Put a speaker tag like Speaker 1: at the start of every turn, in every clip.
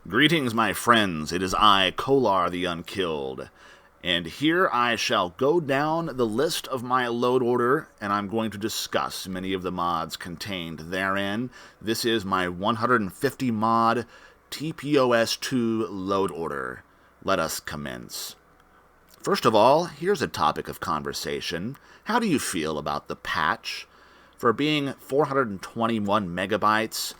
Speaker 1: Greetings, my friends. It is I, Kolar the Unkilled. And here I shall go down the list of my load order, and I'm going to discuss many of the mods contained therein. This is my 150 mod TPOS2 load order. Let us commence. First of all, here's a topic of conversation. How do you feel about the patch? For being 421 megabytes,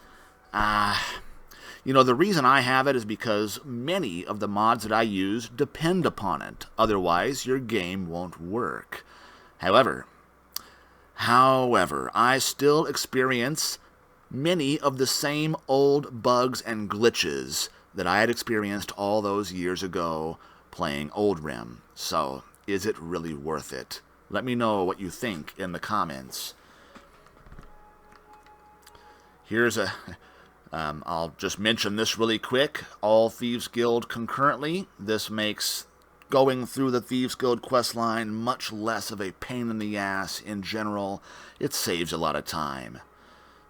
Speaker 1: the reason I have it is because many of the mods that I use depend upon it. Otherwise, your game won't work. However, I still experience many of the same old bugs and glitches that I had experienced all those years ago playing Old Rim. So, is it really worth it? Let me know what you think in the comments. Here's a... I'll just mention this really quick. All Thieves Guild concurrently. This makes going through the Thieves Guild questline much less of a pain in the ass in general. It saves a lot of time.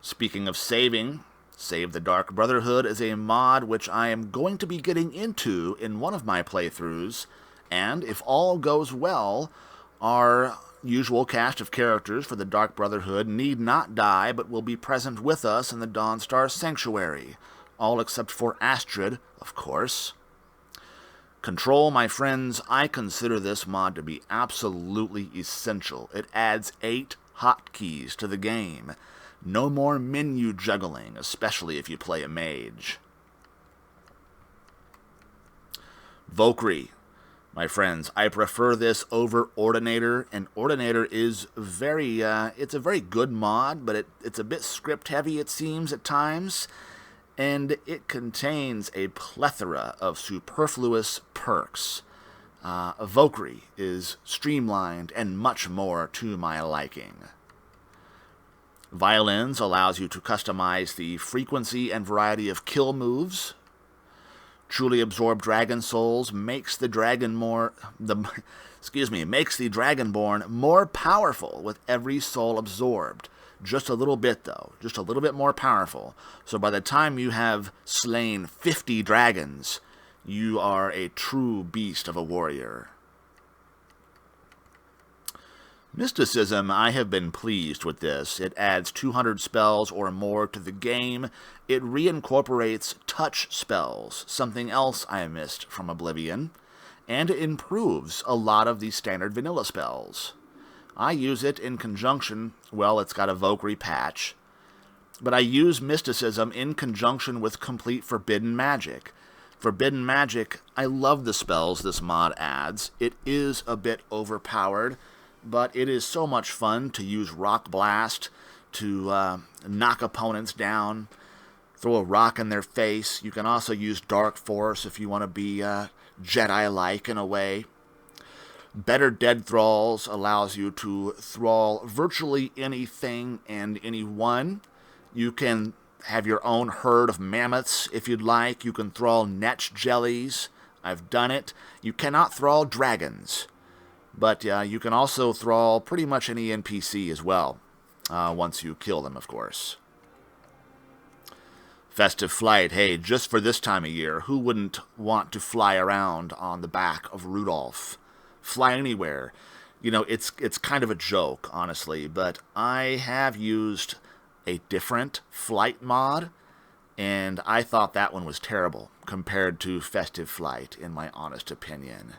Speaker 1: Speaking of saving, Save the Dark Brotherhood is a mod which I am going to be getting into in one of my playthroughs, and if all goes well, our usual cast of characters for the Dark Brotherhood need not die, but will be present with us in the Dawnstar Sanctuary. All except for Astrid, of course. Control, my friends, I consider this mod to be absolutely essential. It adds 8 hotkeys to the game. No more menu juggling, especially if you play a mage. Valkyrie. My friends, I prefer this over Ordinator, and Ordinator is it's a very good mod, but it's a bit script-heavy, it seems, at times, and it contains a plethora of superfluous perks. Valkyrie is streamlined and much more to my liking. Violins allows you to customize the frequency and variety of kill moves. Truly Absorb Dragon Souls makes the Dragonborn more powerful with every soul absorbed. Just a little bit, though. Just a little bit more powerful. So by the time you have slain 50 dragons, you are a true beast of a warrior. Mysticism, I have been pleased with this. It adds 200 spells or more to the game. It reincorporates touch spells, something else I missed from Oblivion, and it improves a lot of the standard vanilla spells. I use it in conjunction, it's got a Valkyrie patch, but I use Mysticism in conjunction with complete Forbidden Magic. Forbidden Magic, I love the spells this mod adds. It is a bit overpowered, but it is so much fun to use Rock Blast to knock opponents down, throw a rock in their face. You can also use Dark Force if you want to be Jedi-like in a way. Better Dead Thralls allows you to thrall virtually anything and anyone. You can have your own herd of mammoths if you'd like. You can thrall netch jellies. I've done it. You cannot thrall dragons. But you can also thrall pretty much any NPC as well, once you kill them, of course. Festive Flight, hey, just for this time of year, who wouldn't want to fly around on the back of Rudolph? Fly anywhere. It's kind of a joke, honestly, but I have used a different flight mod, and I thought that one was terrible compared to Festive Flight, in my honest opinion.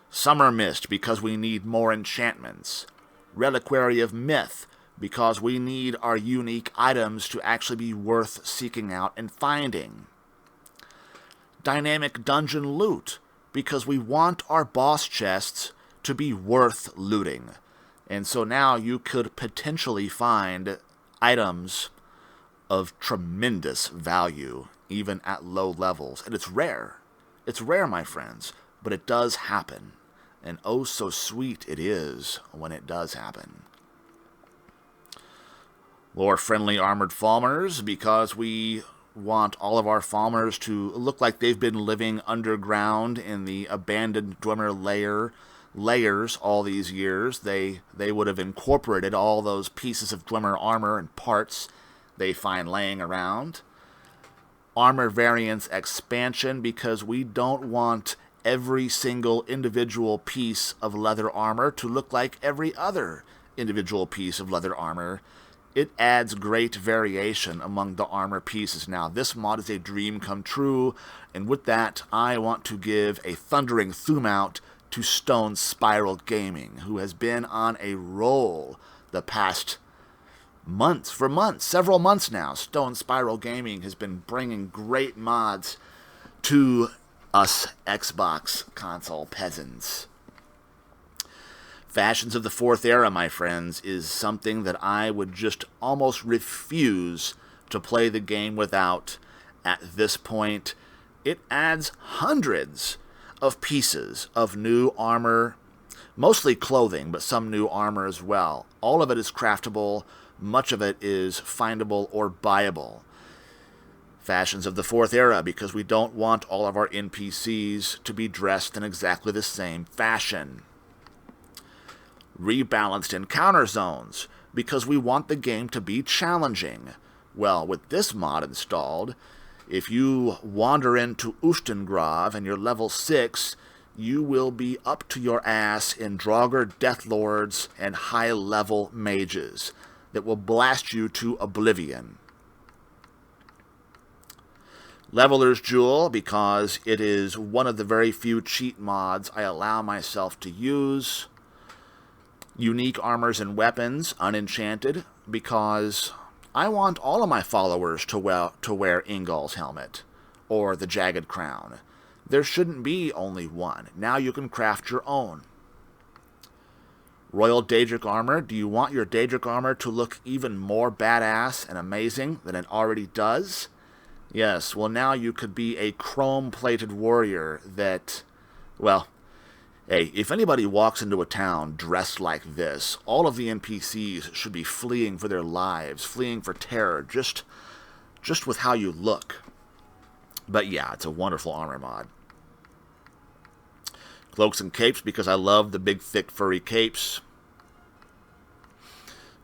Speaker 1: Summer Mist, because we need more enchantments. Reliquary of Myth, because we need our unique items to actually be worth seeking out and finding. Dynamic Dungeon Loot, because we want our boss chests to be worth looting. And so now you could potentially find items of tremendous value, even at low levels. And it's rare. It's rare, my friends, but it does happen. And oh, so sweet it is when it does happen. Lore-friendly armored farmers, because we want all of our farmers to look like they've been living underground in the abandoned Dwemer layers all these years. They would have incorporated all those pieces of Dwemer armor and parts they find laying around. armor variants expansion because we don't want every single individual piece of leather armor to look like every other individual piece of leather armor. It adds great variation among the armor pieces. Now, this mod is a dream come true, and with that, I want to give a thundering thumb out to Stone Spiral Gaming, who has been on a roll the past several months now. Stone Spiral Gaming has been bringing great mods to us Xbox console peasants. Fashions of the Fourth Era, my friends, is something that I would just almost refuse to play the game without at this point. It adds hundreds of pieces of new armor, mostly clothing, but some new armor as well. All of it is craftable, much of it is findable or buyable. Fashions of the Fourth Era, because we don't want all of our NPCs to be dressed in exactly the same fashion. Rebalanced encounter zones, because we want the game to be challenging. Well, with this mod installed, if you wander into Ustengrav and you're level 6, you will be up to your ass in Draugr Deathlords and high-level mages that will blast you to oblivion. Leveler's Jewel, because it is one of the very few cheat mods I allow myself to use. Unique armors and weapons, unenchanted, because I want all of my followers to wear Ingol's helmet, or the Jagged Crown. There shouldn't be only one. Now you can craft your own. Royal Daedric Armor. Do you want your Daedric Armor to look even more badass and amazing than it already does? Yes, well now you could be a chrome-plated warrior that, well, hey, if anybody walks into a town dressed like this, all of the NPCs should be fleeing for their lives, fleeing for terror, just with how you look. But yeah, it's a wonderful armor mod. Cloaks and capes, because I love the big, thick, furry capes.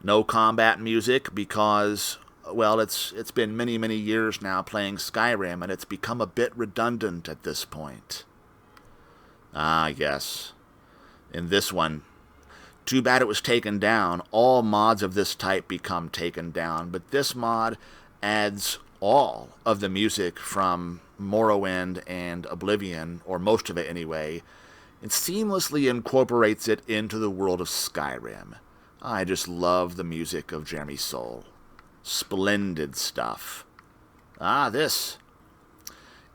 Speaker 1: No combat music, because, well, it's been many, many years now playing Skyrim, and it's become a bit redundant at this point. Ah, yes. In this one, too bad it was taken down. All mods of this type become taken down, but this mod adds all of the music from Morrowind and Oblivion, or most of it anyway, and seamlessly incorporates it into the world of Skyrim. I just love the music of Jeremy Soule. Splendid stuff. Ah, this.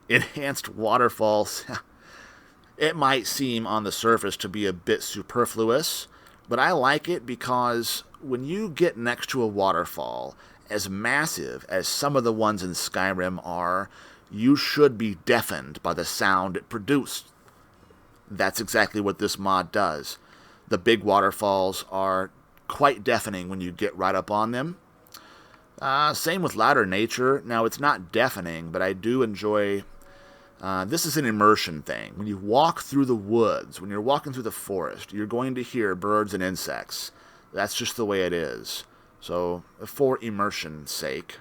Speaker 1: Enhanced waterfalls. It might seem on the surface to be a bit superfluous, but I like it because when you get next to a waterfall, as massive as some of the ones in Skyrim are, you should be deafened by the sound it produced. That's exactly what this mod does. The big waterfalls are quite deafening when you get right up on them. Same with louder nature. Now, it's not deafening, but I do enjoy... this is an immersion thing. When you walk through the woods, when you're walking through the forest, you're going to hear birds and insects. That's just the way it is. So, for immersion's sake.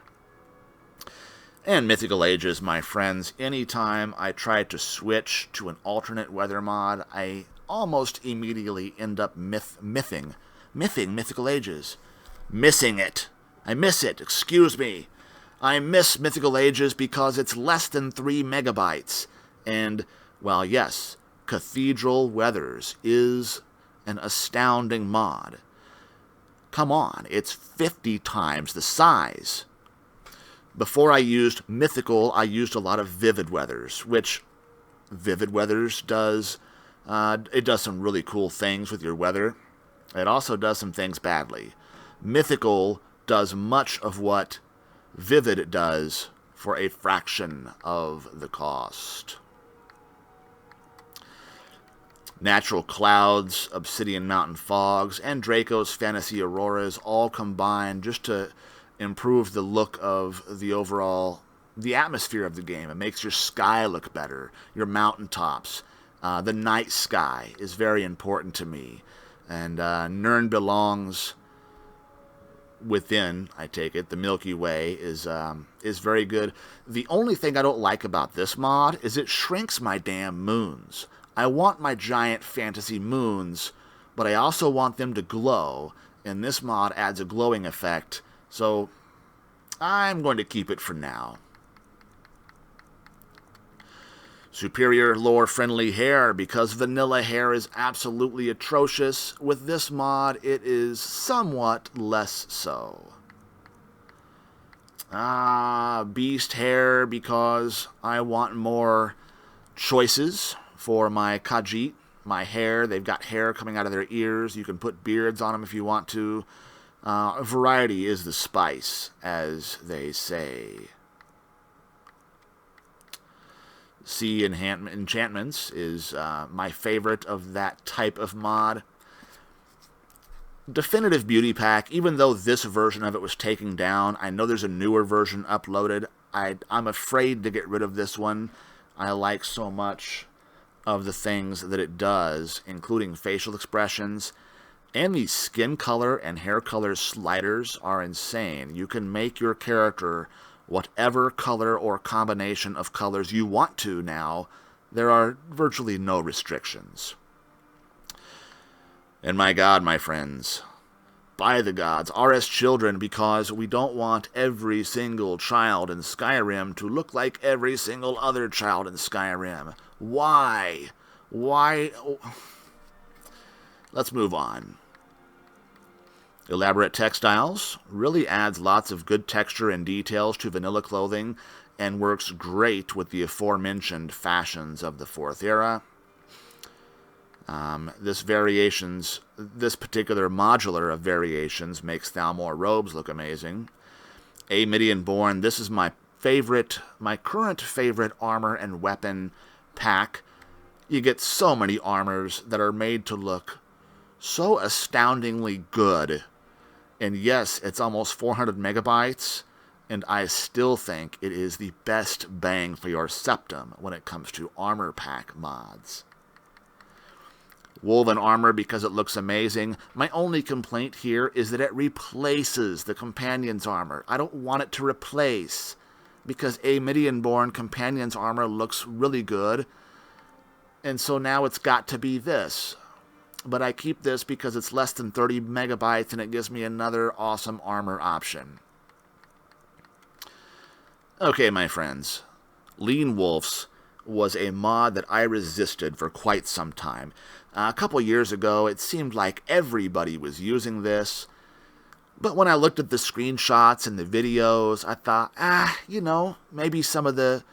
Speaker 1: And Mythical Ages, my friends, anytime I try to switch to an alternate weather mod, I almost immediately end up mything Mythical Ages. Missing it. I miss it, excuse me. I miss Mythical Ages because it's less than 3 megabytes. And, well, yes, Cathedral Weathers is an astounding mod. Come on, it's 50 times the size. Before I used Mythical, I used a lot of Vivid Weathers, which Vivid Weathers does, it does some really cool things with your weather. It also does some things badly. Mythical does much of what Vivid does for a fraction of the cost. Natural clouds, obsidian mountain fogs, and Draco's fantasy auroras all combine just to improve the look of the atmosphere of the game. It makes your sky look better, your mountaintops. The night sky is very important to me. And Nirn belongs within, I take it, the Milky Way is very good. The only thing I don't like about this mod is it shrinks my damn moons. I want my giant fantasy moons, but I also want them to glow, and this mod adds a glowing effect, so I'm going to keep it for now. Superior lore-friendly hair, because vanilla hair is absolutely atrocious. With this mod, it is somewhat less so. Beast hair, because I want more choices for my Khajiit, my hair. They've got hair coming out of their ears. You can put beards on them if you want to. Variety is the spice, as they say. Sea Enchantments is my favorite of that type of mod. Definitive Beauty Pack, even though this version of it was taken down, I know there's a newer version uploaded. I'm afraid to get rid of this one. I like so much of the things that it does, including facial expressions. And the skin color and hair color sliders are insane. You can make your character whatever color or combination of colors you want to now. There are virtually no restrictions. And my God, my friends, by the gods, RS Children, because we don't want every single child in Skyrim to look like every single other child in Skyrim. Why? Why? Let's move on. Elaborate textiles really adds lots of good texture and details to vanilla clothing and works great with the aforementioned fashions of the 4th era. This particular modular of variations makes Thalmor robes look amazing. A Midian Born, this is my current favorite armor and weapon pack. You get so many armors that are made to look so astoundingly good. And yes, it's almost 400 megabytes, and I still think it is the best bang for your septum when it comes to armor pack mods. Woven armor because it looks amazing. My only complaint here is that it replaces the companion's armor. I don't want it to replace, because a Midian-born companion's armor looks really good, and so now it's got to be this. But I keep this because it's less than 30 megabytes and it gives me another awesome armor option. Okay, my friends. Lean Wolves was a mod that I resisted for quite some time. A couple years ago, it seemed like everybody was using this. But when I looked at the screenshots and the videos, I thought, maybe some of the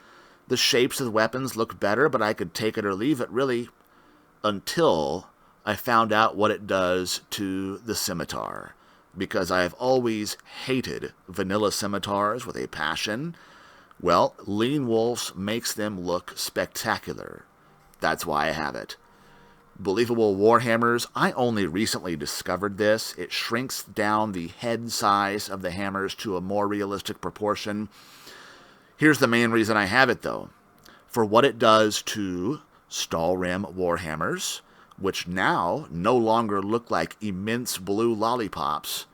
Speaker 1: shapes of the weapons look better, but I could take it or leave it, really, until I found out what it does to the scimitar, because I have always hated vanilla scimitars with a passion. Well, Lean Wolves makes them look spectacular. That's why I have it. Believable warhammers, I only recently discovered this. It shrinks down the head size of the hammers to a more realistic proportion. Here's the main reason I have it, though. For what it does to Stalrim warhammers, which now no longer look like immense blue lollipops,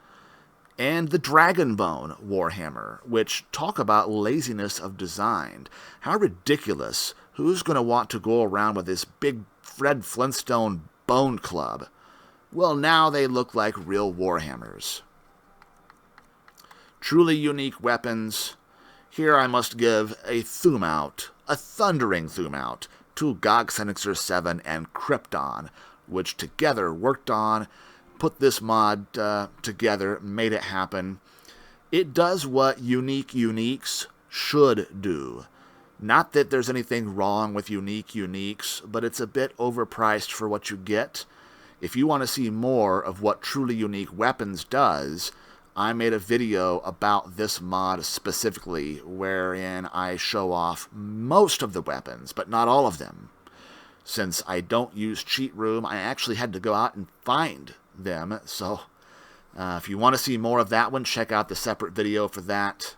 Speaker 1: and the Dragonbone Warhammer, which talk about laziness of design. How ridiculous. Who's going to want to go around with this big Fred Flintstone bone club? Well, now they look like real Warhammers. Truly unique weapons. Here I must give a thumb-out, a thundering thumb-out, to GOG Senexer 7 and Krypton, which together worked on, put this mod together, made it happen. It does what unique uniques should do. Not that there's anything wrong with unique uniques, but it's a bit overpriced for what you get. If you want to see more of what truly unique weapons does, I made a video about this mod specifically, wherein I show off most of the weapons, but not all of them. Since I don't use Cheat Room, I actually had to go out and find them, so if you want to see more of that one, check out the separate video for that.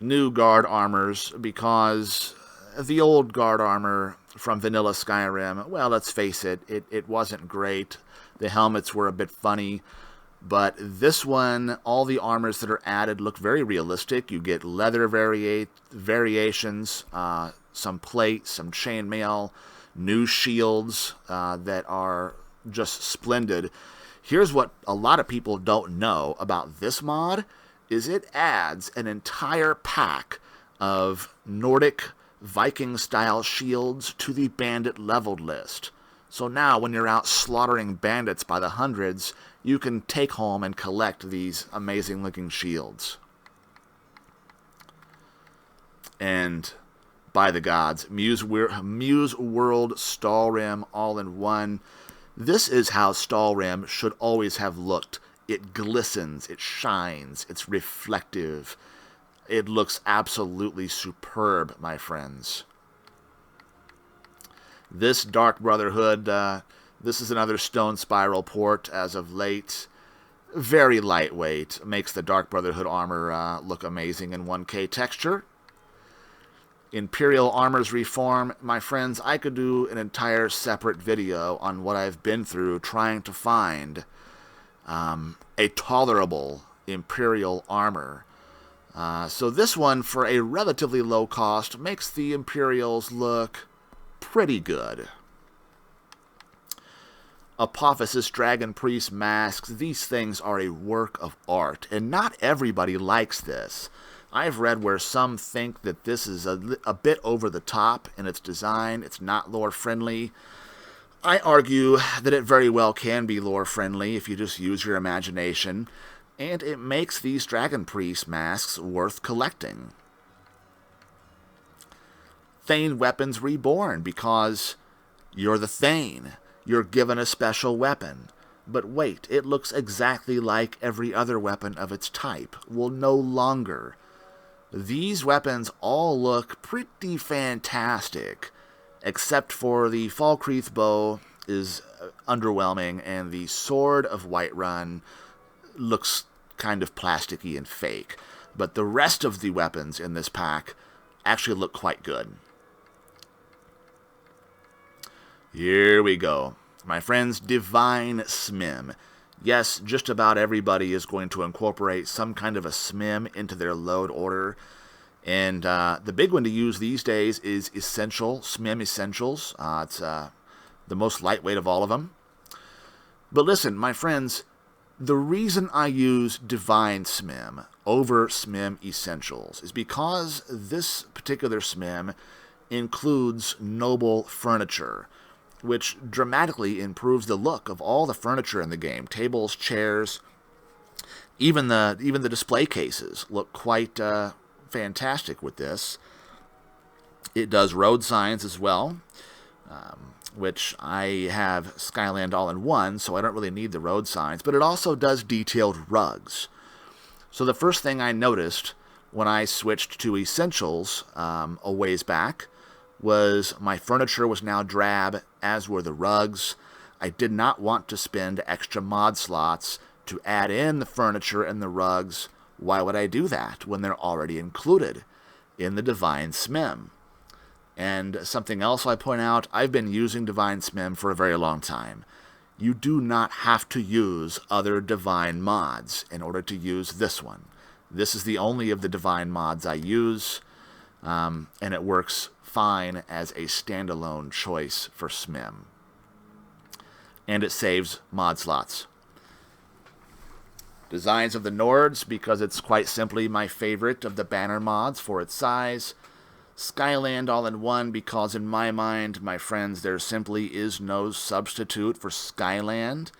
Speaker 1: New guard armors, because the old guard armor from vanilla Skyrim, well, let's face it, it wasn't great. The helmets were a bit funny. But this one, all the armors that are added look very realistic. You get leather variations, some plate, some chainmail, new shields that are just splendid. Here's what a lot of people don't know about this mod, is it adds an entire pack of Nordic Viking-style shields to the bandit leveled list. So now when you're out slaughtering bandits by the hundreds, you can take home and collect these amazing-looking shields. And by the gods, Muse World Stalrim all-in-one. This is how Stalrim should always have looked. It glistens, it shines, it's reflective. It looks absolutely superb, my friends. This Dark Brotherhood, this is another Stone Spiral port as of late. Very lightweight, makes the Dark Brotherhood armor look amazing in 1K texture. Imperial Armors Reform, my friends, I could do an entire separate video on what I've been through trying to find a tolerable Imperial armor. So this one, for a relatively low cost, makes the Imperials look pretty good. Apophysis Dragon Priest masks, these things are a work of art, and not everybody likes this. I've read where some think that this is a bit over the top in its design, it's not lore friendly. I argue that it very well can be lore friendly if you just use your imagination, and it makes these Dragon Priest masks worth collecting. Thane Weapons Reborn, because you're the Thane. You're given a special weapon. But wait, it looks exactly like every other weapon of its type. Well, no longer. These weapons all look pretty fantastic, except for the Falkreath bow is underwhelming, and the Sword of Whiterun looks kind of plasticky and fake. But the rest of the weapons in this pack actually look quite good. Here we go. My friends, Divine Smim. Yes, just about everybody is going to incorporate some kind of a smim into their load order. And the big one to use these days is Essential, Smim Essentials. It's the most lightweight of all of them. But listen, my friends, the reason I use Divine Smim over Smim Essentials is because this particular Smim includes noble furniture, which dramatically improves the look of all the furniture in the game. Tables, chairs, even the display cases look quite fantastic with this. It does road signs as well, which I have Skyland all-in-one, so I don't really need the road signs, but it also does detailed rugs. So the first thing I noticed when I switched to Essentials a ways back was my furniture was now drab, as were the rugs. I did not want to spend extra mod slots to add in the furniture and the rugs. Why would I do that when they're already included in the Divine Smim? And something else I point out, I've been using Divine Smim for a very long time. You do not have to use other Divine mods in order to use this one. This is the only of the Divine mods I use, and it works fine as a standalone choice for Smim. And it saves mod slots. Designs of the Nords, because it's quite simply my favorite of the banner mods for its size. Skyland all-in-one, because in my mind, my friends, there simply is no substitute for Skyland.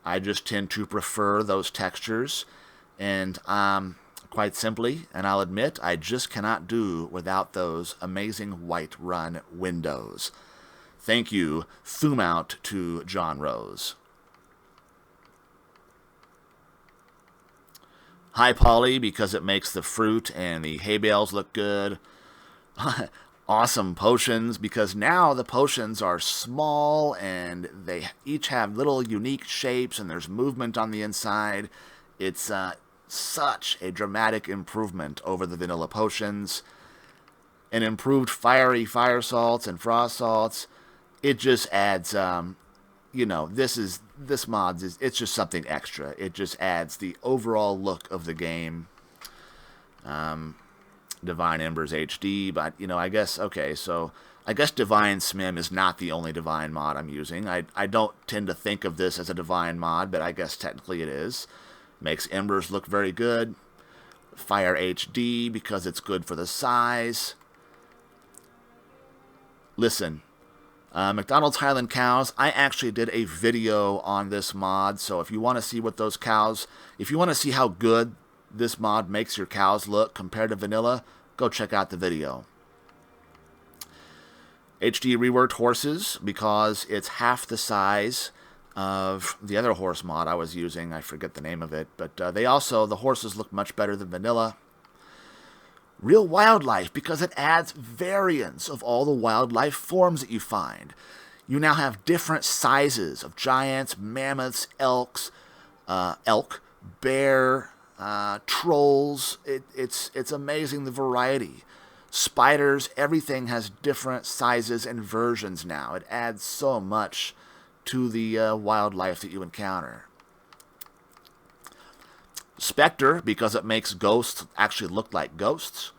Speaker 1: I just tend to prefer those textures, and quite simply, and I'll admit, I just cannot do without those amazing Whiterun windows. Thank you, thumb out to John Rose. High Poly, because it makes the fruit and the hay bales look good. Awesome Potions, because now the potions are small and they each have little unique shapes and there's movement on the inside. It's such a dramatic improvement over the vanilla potions. And improved fiery fire salts and frost salts. It just adds, this is this mod it's just something extra. It just adds the overall look of the game. Divine Embers HD, but I guess okay. So I guess Divine Smim is not the only Divine mod I'm using. I don't tend to think of this as a Divine mod, but I guess technically it is. Makes Embers look very good. Fire HD because it's good for the size. Listen, McDonald's Highland Cows, I actually did a video on this mod, so if you want to see what those cows, if you want to see how good this mod makes your cows look compared to vanilla, go check out the video. HD reworked horses because it's half the size of the other horse mod I was using. I forget the name of it, but the horses look much better than vanilla. Real wildlife because it adds variants of all the wildlife forms that you find. You now have different sizes of giants, mammoths, elk, bear, trolls. It's amazing the variety. Spiders, everything has different sizes and versions now. It adds so much to the wildlife that you encounter. Spectre, because it makes ghosts actually look like ghosts.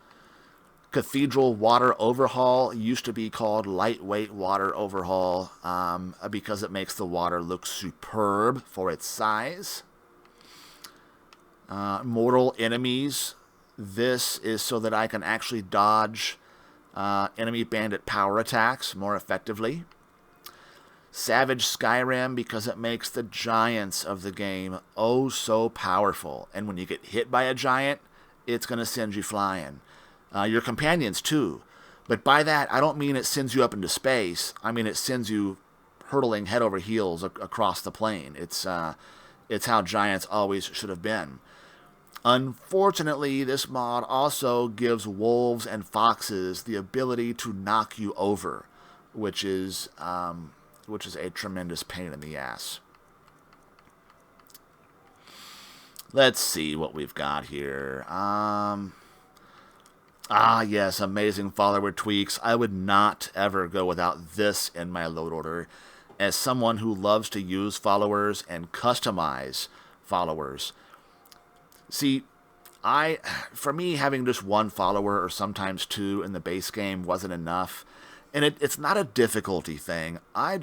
Speaker 1: Cathedral Water Overhaul used to be called Lightweight Water Overhaul because it makes the water look superb for its size. Mortal Enemies. This is so that I can actually dodge enemy bandit power attacks more effectively. Savage Skyrim because it makes the giants of the game oh so powerful. And when you get hit by a giant, it's going to send you flying. Your companions too. But by that, I don't mean it sends you up into space. I mean it sends you hurtling head over heels across the plane. It's how giants always should have been. Unfortunately, this mod also gives wolves and foxes the ability to knock you over, which is a tremendous pain in the ass. Let's see what we've got here. Yes, amazing follower tweaks. I would not ever go without this in my load order. As someone who loves to use followers and customize followers. See, for me, having just one follower or sometimes two in the base game wasn't enough. And it's not a difficulty thing. I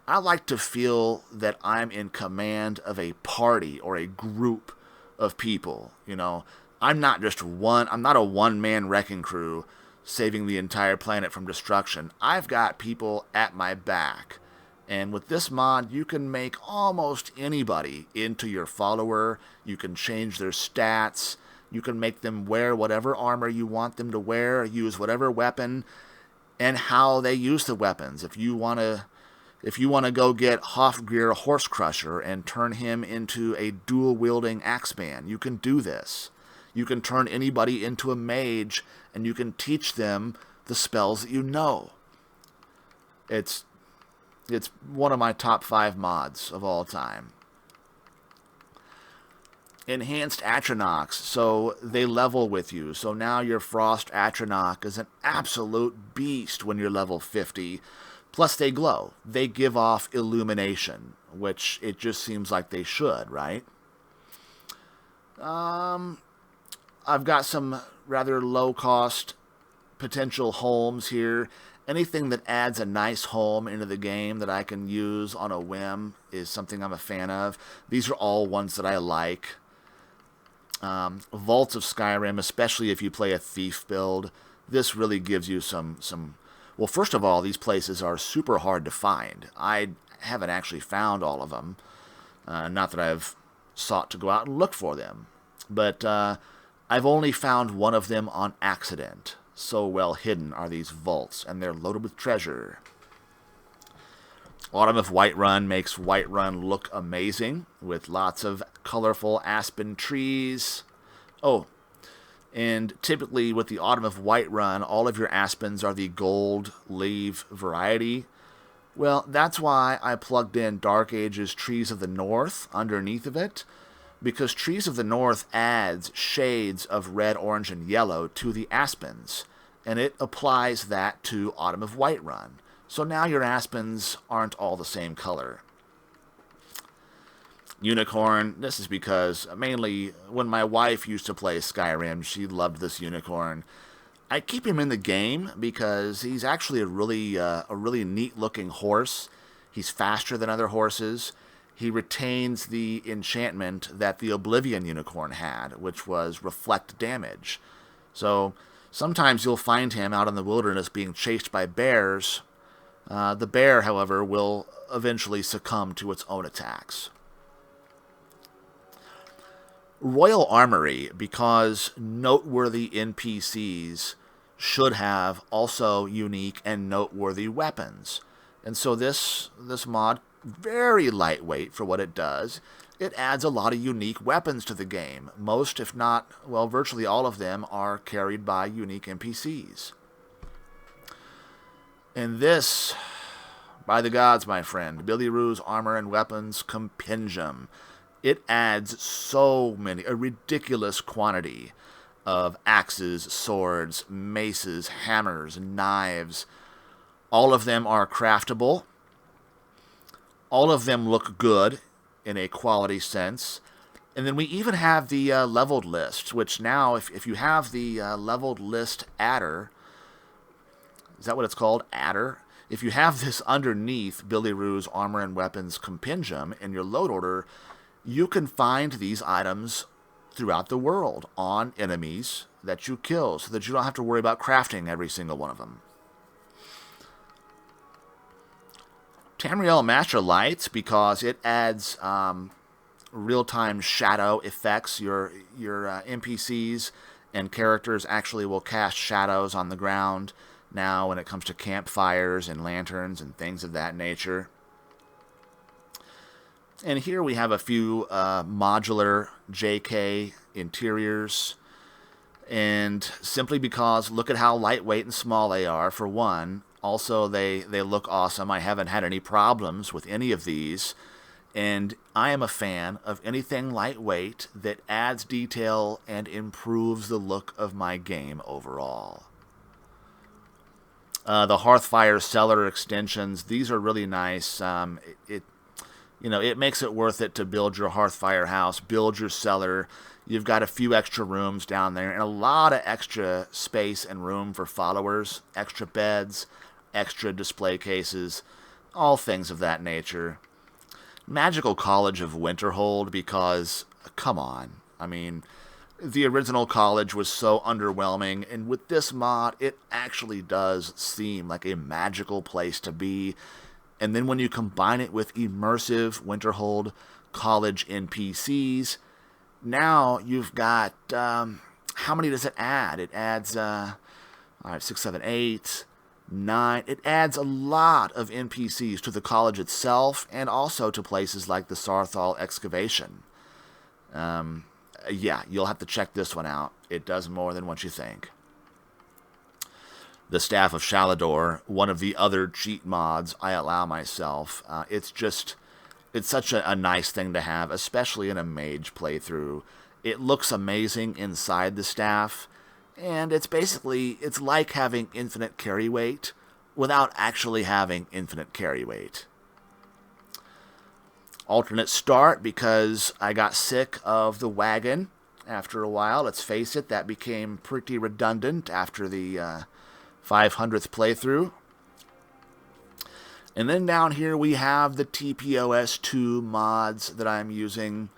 Speaker 1: like to feel that I'm in command of a party or a group of people. I'm not a one-man wrecking crew saving the entire planet from destruction. I've got people at my back. And with this mod, you can make almost anybody into your follower. You can change their stats. You can make them wear whatever armor you want them to wear, use whatever weapon, and how they use the weapons. If you want to go get Hofgrir Horse Crusher and turn him into a dual-wielding axeman, you can do this. You can turn anybody into a mage, and you can teach them the spells that you know. It's one of my top 5 mods of all time. Enhanced Atronachs, so they level with you. So now your Frost Atronach is an absolute beast when you're level 50. Plus they glow. They give off illumination, which it just seems like they should, right? I've got some rather low-cost potential homes here. Anything that adds a nice home into the game that I can use on a whim is something I'm a fan of. These are all ones that I like. Vaults of Skyrim, especially if you play a thief build, this really gives you some... Well, first of all, these places are super hard to find. I haven't actually found all of them. Not that I've sought to go out and look for them. But I've only found one of them on accident. So well hidden are these vaults, and they're loaded with treasure. Autumn of Whiterun makes Whiterun look amazing, with lots of colorful aspen trees. Oh, and typically with the Autumn of Whiterun, all of your aspens are the gold leaf variety. Well, that's why I plugged in Dark Ages Trees of the North underneath of it, because Trees of the North adds shades of red, orange, and yellow to the aspens, and it applies that to Autumn of Whiterun. So now your aspens aren't all the same color. Unicorn, this is because mainly when my wife used to play Skyrim, she loved this unicorn. I keep him in the game because he's actually a really neat looking horse. He's faster than other horses. He retains the enchantment that the Oblivion unicorn had, which was reflect damage. So sometimes you'll find him out in the wilderness being chased by bears. The bear, however, will eventually succumb to its own attacks. Royal Armory, because noteworthy NPCs should have also unique and noteworthy weapons. And so this mod, very lightweight for what it does, it adds a lot of unique weapons to the game. Most, if not, well, virtually all of them are carried by unique NPCs. And this, by the gods, my friend, Billy Roo's Armor and Weapons Compendium. It adds a ridiculous quantity of axes, swords, maces, hammers, knives. All of them are craftable. All of them look good in a quality sense. And then we even have the leveled list, which now, if you have the leveled list adder, is that what it's called? Adder? If you have this underneath Billy Roo's Armor and Weapons Compendium in your load order, you can find these items throughout the world on enemies that you kill so that you don't have to worry about crafting every single one of them. Tamriel Master Lights, because it adds real-time shadow effects. Your NPCs and characters actually will cast shadows on the ground now when it comes to campfires and lanterns and things of that nature. And here we have a few modular JK interiors. And simply because look at how lightweight and small they are, for one. Also, they look awesome. I haven't had any problems with any of these. And I am a fan of anything lightweight that adds detail and improves the look of my game overall. The Hearthfire Cellar extensions, these are really nice. It makes it worth it to build your Hearthfire house, build your cellar. You've got a few extra rooms down there and a lot of extra space and room for followers, extra beds, extra display cases, all things of that nature. Magical College of Winterhold, because, come on, I mean, the original college was so underwhelming, and with this mod, it actually does seem like a magical place to be. And then when you combine it with immersive Winterhold college NPCs, now you've got, how many does it add? It adds, 6, 7, 8, 9. It adds a lot of NPCs to the college itself and also to places like the Sarthal excavation. Yeah, you'll have to check this one out. It does more than what you think. The Staff of Shalador, one of the other cheat mods I allow myself. It's such a nice thing to have, especially in a mage playthrough. It looks amazing inside the staff, and it's like having infinite carry weight without actually having infinite carry weight. Alternate start, because I got sick of the wagon after a while. Let's face it, that became pretty redundant after the 500th playthrough. And then down here we have the TPOS2 mods that I'm using.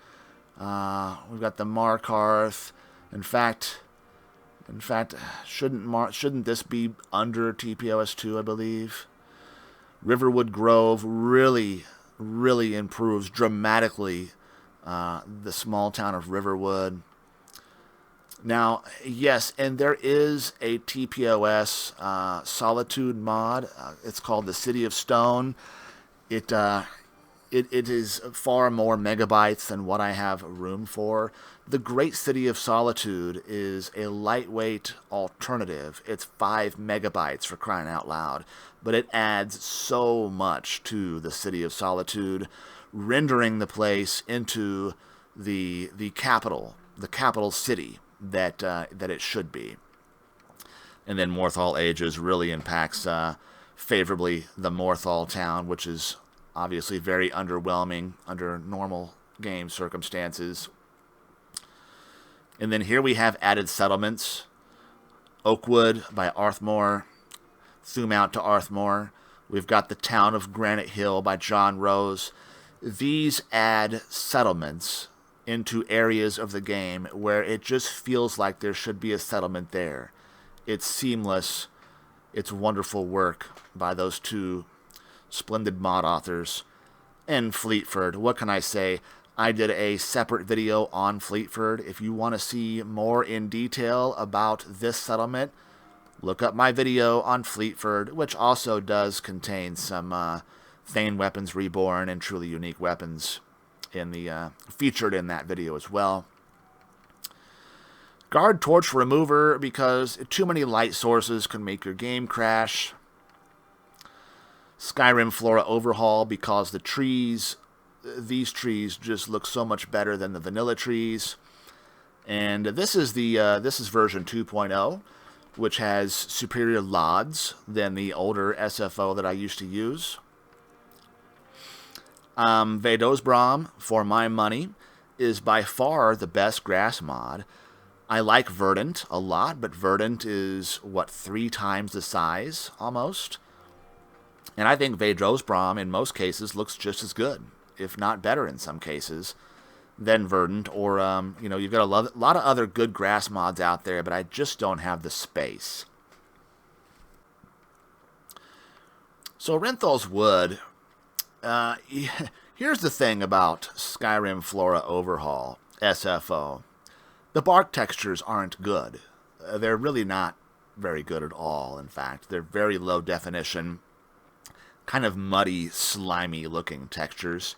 Speaker 1: We've got the Markarth. In fact, shouldn't this be under TPOS2, I believe? Riverwood Grove really improves dramatically the small town of Riverwood. Now, yes, and there is a TPOS Solitude mod. It's called the City of Stone. It is far more megabytes than what I have room for. The Great City of Solitude is a lightweight alternative. It's 5 megabytes for crying out loud, but it adds so much to the City of Solitude, rendering the place into the capital city that it should be. And then Morthal Ages really impacts favorably the Morthal town, which is obviously very underwhelming under normal game circumstances. And then here we have added settlements. Oakwood by Arthmore. Zoom out to Arthmore. We've got the town of Granite Hill by John Rose. These add settlements into areas of the game where it just feels like there should be a settlement there. It's seamless. It's wonderful work by those two splendid mod authors. And Fleetford, what can I say? I did a separate video on Fleetford. If you want to see more in detail about this settlement, look up my video on Fleetford, which also does contain some Thane Weapons Reborn and truly unique weapons in the featured in that video as well. Guard Torch Remover, because too many light sources can make your game crash. Skyrim Flora Overhaul, because these trees just look so much better than the vanilla trees. And this is version 2.0, which has superior LODs than the older SFO that I used to use. Vedosbram, for my money, is by far the best grass mod. I like Verdant a lot, but Verdant is, 3 times the size, almost? And I think Vedosbram, in most cases, looks just as good, if not better in some cases, than Verdant. Or, you've got a lot of other good grass mods out there, but I just don't have the space. So Renthal's Wood, here's the thing about Skyrim Flora Overhaul, SFO. The bark textures aren't good. They're really not very good at all, in fact. They're very low definition, kind of muddy, slimy looking textures.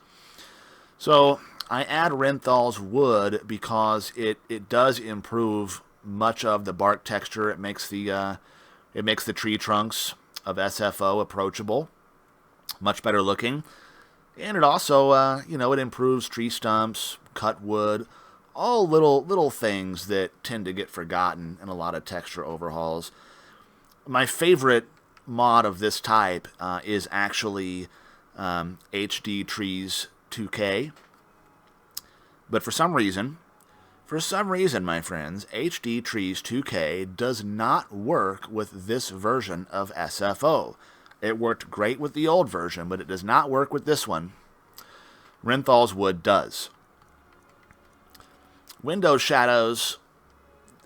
Speaker 1: So I add Renthal's Wood because it does improve much of the bark texture. It makes the tree trunks of SFO approachable, much better looking. And it also, it improves tree stumps, cut wood, all little things that tend to get forgotten in a lot of texture overhauls. My favorite mod of this type is actually HD Trees 2K. But for some reason, my friends, HD Trees 2K does not work with this version of SFO. It worked great with the old version, but it does not work with this one. Renthal's Wood does. Window Shadows,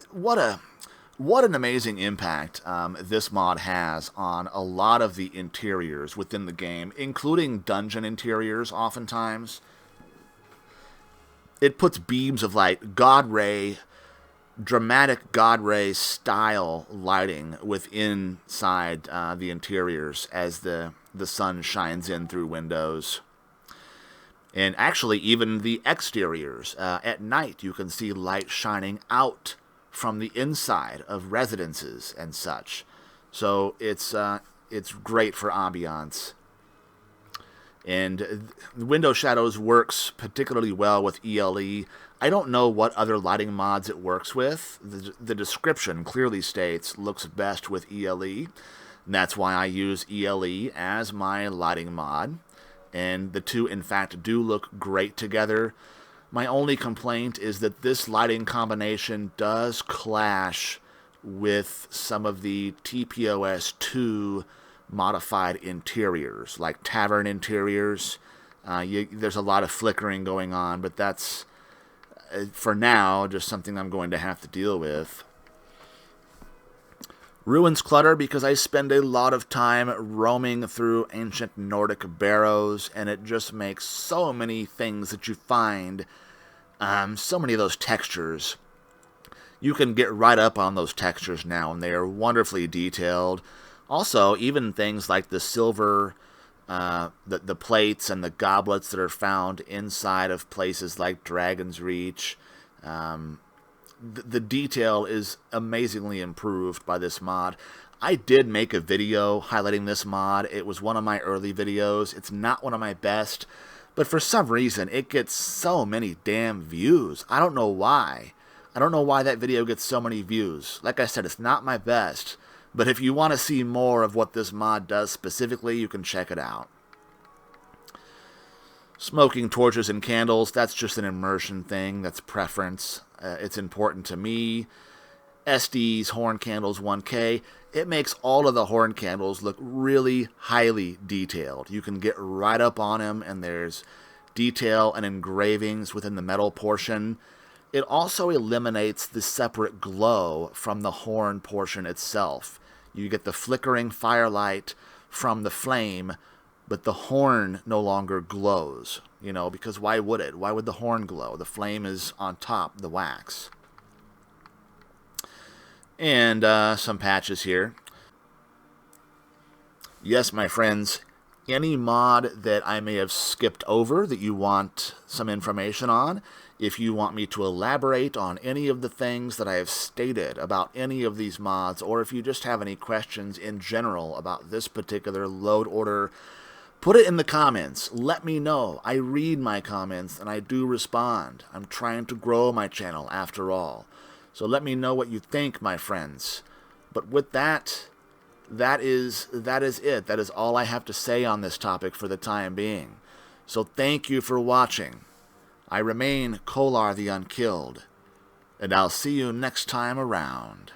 Speaker 1: what an amazing impact this mod has on a lot of the interiors within the game, including dungeon interiors oftentimes. It puts beams of light, dramatic God Ray style lighting inside the interiors as the sun shines in through windows. And actually, even the exteriors. At night, you can see light shining out from the inside of residences and such. So it's great for ambiance. And Window Shadows works particularly well with ELE. I don't know what other lighting mods it works with. The description clearly states looks best with ELE. And that's why I use ELE as my lighting mod. And the two, in fact, do look great together. My only complaint is that this lighting combination does clash with some of the TPOS2 modified interiors, like tavern interiors. There's a lot of flickering going on, but that's, for now, just something I'm going to have to deal with. Ruins Clutter, because I spend a lot of time roaming through ancient Nordic barrows, and it just makes so many things that you find, so many of those textures. You can get right up on those textures now, and they are wonderfully detailed. Also, even things like the silver, the plates and the goblets that are found inside of places like Dragon's Reach, the detail is amazingly improved by this mod. I did make a video highlighting this mod. It was one of my early videos. It's not one of my best, but for some reason it gets so many damn views. I don't know why. I don't know why that video gets so many views. Like I said, it's not my best, but if you want to see more of what this mod does specifically, you can check it out. Smoking torches and candles, that's just an immersion thing. That's preference. It's important to me. SD's horn candles 1K. It makes all of the horn candles look really highly detailed. You can get right up on them, and there's detail and engravings within the metal portion. It also eliminates the separate glow from the horn portion itself. You get the flickering firelight from the flame, but the horn no longer glows, because why would it? Why would the horn glow? The flame is on top, the wax. And some patches here. Yes, my friends, any mod that I may have skipped over that you want some information on, if you want me to elaborate on any of the things that I have stated about any of these mods, or if you just have any questions in general about this particular load order, put it in the comments. Let me know. I read my comments and I do respond. I'm trying to grow my channel after all. So let me know what you think, my friends. But with that, that is it. That is all I have to say on this topic for the time being. So thank you for watching. I remain Kolar the Unkilled, and I'll see you next time around.